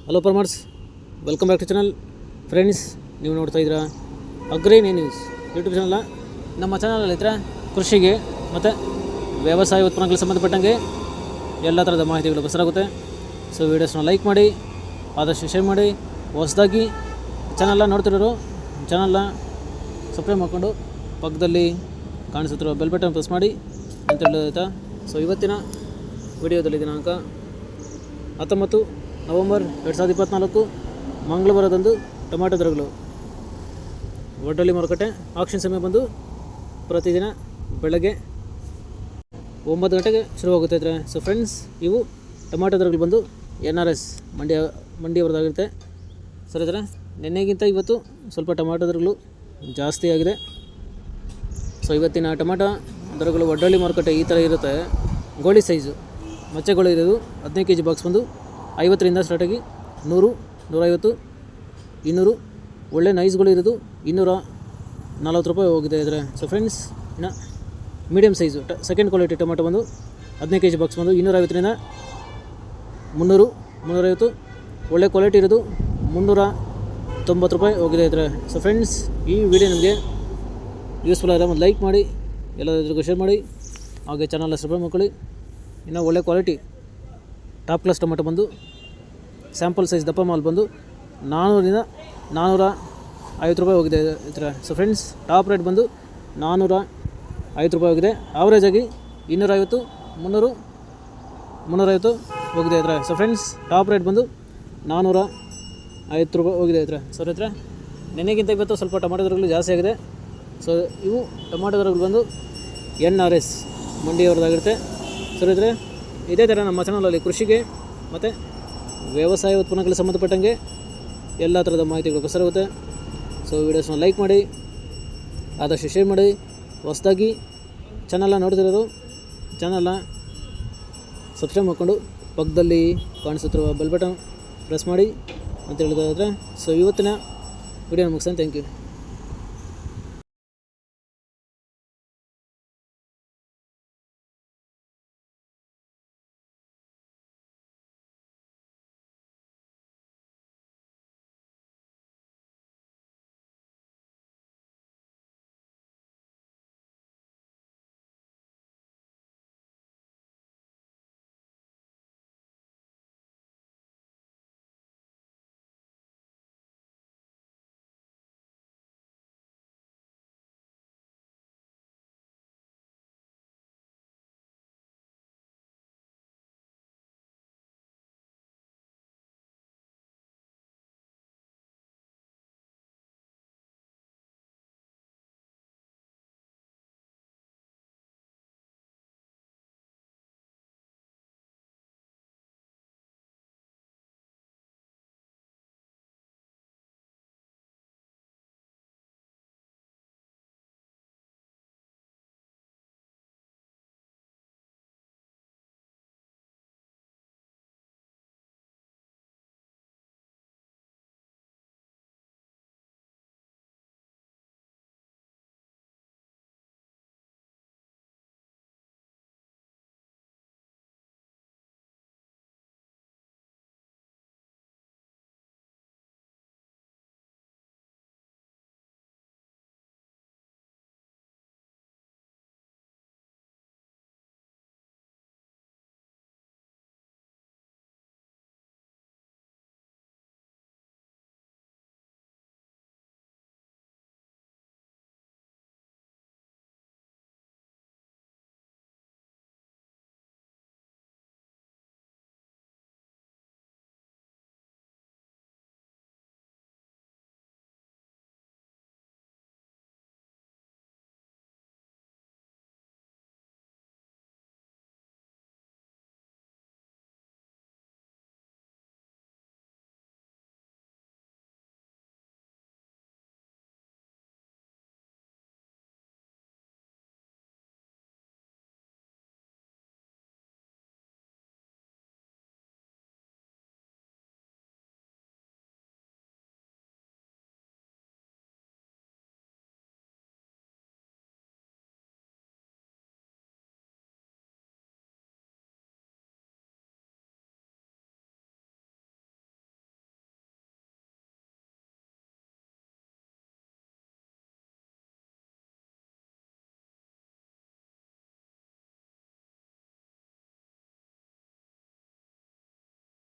Hello farmers, welcome back to channel. Friends, ನೀವು ನೋಡ್ತಾ ಇದ್ದೀರಾ ಅಗ್ರಿ ನ್ಯೂಸ್ ಯೂಟ್ಯೂಬ್ ಚಾನಲ್. ನಮ್ಮ ಚಾನಲಲ್ಲಿ ಇದ್ರೆ ಕೃಷಿಗೆ ಮತ್ತು ವ್ಯವಸಾಯ ಉತ್ಪನ್ನಗಳಿಗೆ ಸಂಬಂಧಪಟ್ಟಂಗೆ ಎಲ್ಲ ಥರದ ಮಾಹಿತಿಗಳು ಪ್ರಸಾರಾಗುತ್ತೆ. ಸೊ ವೀಡಿಯೋಸ್ನ ಲೈಕ್ ಮಾಡಿ, ಆದಷ್ಟು ಶೇರ್ ಮಾಡಿ. ಹೊಸದಾಗಿ ಚಾನಲ್ನ ನೋಡ್ತಿರೋರು ಚಾನಲ್ನ ಸಬ್ಸ್ಕ್ರೈಬ್ ಮಾಡಿಕೊಂಡು ಪಕ್ಕದಲ್ಲಿ ಕಾಣಿಸುತ್ತಿರೋ ಬೆಲ್ ಬಟನ್ ಪ್ರೆಸ್ ಮಾಡಿ ಅಂತ ಹೇಳೋದಾಯ್ತಾ. ಸೊ ಇವತ್ತಿನ ವಿಡಿಯೋದಲ್ಲಿ ದಿನಾಂಕ 19 ನವೆಂಬರ್ 2024 ಮಂಗಳವಾರದಂದು ಟೊಮ್ಯಾಟೊ ದರಗಳು. ಒಡ್ಡಳ್ಳಿ ಮಾರುಕಟ್ಟೆ ಆಕ್ಷನ್ ಸಮಯ ಬಂದು ಪ್ರತಿದಿನ ಬೆಳಗ್ಗೆ 9 ಗಂಟೆಗೆ ಶುರುವಾಗುತ್ತೆ ಇದ್ರೆ. ಸೊ ಫ್ರೆಂಡ್ಸ್, ಇವು ಟೊಮ್ಯಾಟೊ ದರಗಳು ಬಂದು NRS ಮಂಡಿಯವರದಾಗಿರುತ್ತೆ. ಸರಿ ಇದ್ರೆ, ನಿನ್ನೆಗಿಂತ ಇವತ್ತು ಸ್ವಲ್ಪ ಟೊಮ್ಯಾಟೊ ದರಗಳು ಜಾಸ್ತಿ ಆಗಿದೆ. ಸೊ ಇವತ್ತಿನ ಟೊಮ್ಯಾಟೊ ದರಗಳು ಒಡ್ಡಳ್ಳಿ ಮಾರುಕಟ್ಟೆ ಈ ಥರ ಇರುತ್ತೆ. ಗೋಳಿ ಸೈಜು ಮಚ್ಚೆಗಳು ಇರೋದು 15 kg ಬಾಕ್ಸ್ ಬಂದು 50ರಿಂದ ಸ್ಟಾರ್ಟಾಗಿ 100, 150, 200. ಒಳ್ಳೆ ನೈಸ್ಗಳು ಇರೋದು 240 ರೂಪಾಯಿ ಹೋಗಿದೆ ಇದ್ರೆ. ಸೊ ಫ್ರೆಂಡ್ಸ್, ಇನ್ನು medium size second quality tomato ಬಂದು 15 kg ಬಾಕ್ಸ್ ಬಂದು 250ರಿಂದ 300, 350. ಒಳ್ಳೆ ಕ್ವಾಲಿಟಿ ಇರೋದು 390 ರೂಪಾಯಿ ಹೋಗಿದೆ ಇದ್ರೆ. ಸೊ ಫ್ರೆಂಡ್ಸ್, ಈ ವಿಡಿಯೋ ನಿಮಗೆ ಯೂಸ್ಫುಲ್ ಆದರೆ ಒಂದು ಲೈಕ್ ಮಾಡಿ, ಎಲ್ಲರಿಗೂ ಶೇರ್ ಮಾಡಿ, ಹಾಗೆ ಚಾನಲ್ನ ಸಬ್ಸ್ಕ್ರೈಬ್ ಮಾಡ್ಕೊಳ್ಳಿ. ಇನ್ನು ಒಳ್ಳೆ ಕ್ವಾಲಿಟಿ ಟಾಪ್ ಕ್ಲಾಸ್ ಟೊಮೆಟೊ ಬಂದು ಸ್ಯಾಂಪಲ್ ಸೈಜ್ ದಪ್ಪ ಮಾಲ್ ಬಂದು 400ರಿಂದ 450 ರೂಪಾಯಿ ಹೋಗಿದೆ ಇದ್ರೆ. ಸೊ ಫ್ರೆಂಡ್ಸ್, ಟಾಪ್ ರೇಟ್ ಬಂದು 450 ರೂಪಾಯಿ ಹೋಗಿದೆ. ಆವ್ರೇಜಾಗಿ 250, 300, 350 ಹೋಗಿದೆ ಇದ್ರೆ. ಸೊ ಫ್ರೆಂಡ್ಸ್, ಟಾಪ್ ರೇಟ್ ಬಂದು 450 ರೂಪಾಯಿ ಹೋಗಿದೆ ಇದ್ರೆ. ಸೊ ರೈತರೆ, ನೆನೆಗಿಂತ ಇವತ್ತು ಸ್ವಲ್ಪ ಟೊಮೆಟೊ ದರಗಳು ಜಾಸ್ತಿ ಆಗಿದೆ. ಸೊ ಇವು ಟೊಮೆಟೊ ದರಗಳು ಬಂದು NRS ಮಂಡಿಯವರದಾಗಿರುತ್ತೆ. ಸೊ ರೈತರೆ, ಇದೇ ಥರ ನಮ್ಮ ಚಾನಲಲ್ಲಿ ಕೃಷಿಗೆ ಮತ್ತು ವ್ಯವಸಾಯ ಉತ್ಪನ್ನಗಳಿಗೆ ಸಂಬಂಧಪಟ್ಟಂಗೆ ಎಲ್ಲ ಥರದ ಮಾಹಿತಿಗಳು ಪ್ರಸಾರವಾಗುತ್ತೆ. ಸೊ ವೀಡಿಯೋಸ್ನ ಲೈಕ್ ಮಾಡಿ, ಆದಷ್ಟು ಶೇರ್ ಮಾಡಿ. ಹೊಸದಾಗಿ ಚಾನಲ್ನ ನೋಡ್ತಿರೋರು ಚಾನಲ್ನ ಸಬ್ಸ್ಕ್ರೈಬ್ ಮಾಡಿಕೊಂಡು ಪಕ್ಕದಲ್ಲಿ ಕಾಣಿಸುತ್ತಿರುವ ಬೆಲ್ ಬಟನ್ ಪ್ರೆಸ್ ಮಾಡಿ ಅಂತ ಹೇಳಿದ್ರೆ. ಸೊ ಇವತ್ತಿನ ವಿಡಿಯೋ ಮುಗಿಸ್ತಾನೆ. Thank you.